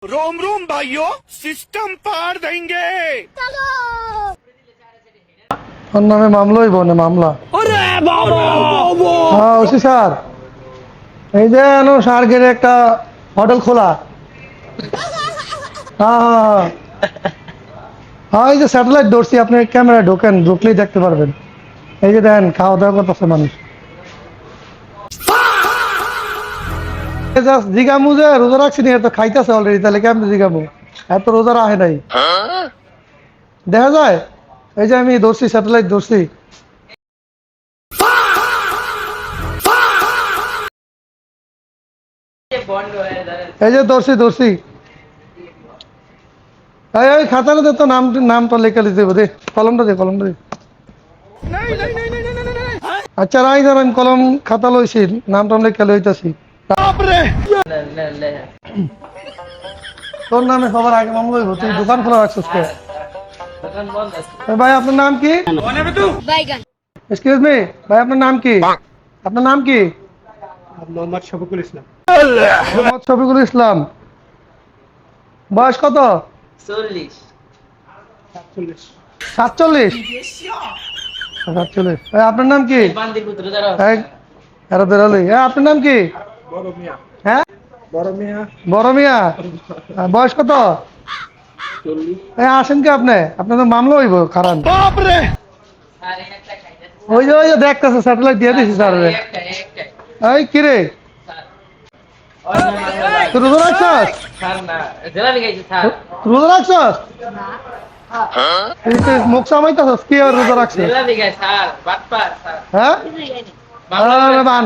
रोम रोम भाइयों सिस्टम पार देंगे। ওর নামে মামলা হইব না মামলা হ্যাঁ ওসি স্যার এই যে সার্কের একটা হোটেল খোলা হ্যাঁ হ্যাঁ হ্যাঁ এই যে স্যাটেলাইট ধরছি আপনি ক্যামেরায় ঢোকেন ঢুকলেই দেখতে পারবেন এই যে দেখেন খাওয়া দাওয়া করতেছে মানুষ জিগামু যে রোজা রাখছি নি এত খাইতেছে অলরেডি তাহলে কেমন জিগামু এত রোজা রাখে নাই দেখা যায় এই যে আমি ধরছি স্যাটেলাইট ধরছি এই যে ধরছি ধরছি এই খাতাটা দে তো নামটা লেখা লিখে দেবো দে কলমটা দে আচ্ছা রাই ধর আমি কলম খাতা লইছি নামটা লেখা লইতাছি তোর নামে সবার আগে মামলা হইব তুই দোকান খোলা রাখছিস কে ভাই আপনার নাম কি এক্সকিউজ মি ভাই আপনার নাম কি আপনার নাম কি মোহাম্মদ শফিকুল ইসলাম। মোহাম্মদ শফিকুল ইসলাম বয়স কত 47 47 আপনার নাম কি আপনার নাম কি হ্যাঁ বড় মিয়া বয়স কত আসেন কি আপনার তো মামলা হইব কারণ ওই যে দেখতেছে স্যাটেলাইট দিয়ে দিছি স্যার এই কিরে তুই রোজা রাখছস রোজা রাখছস মুখ সামাইতেছস কি আর রোজা রাখছস হ্যাঁ বান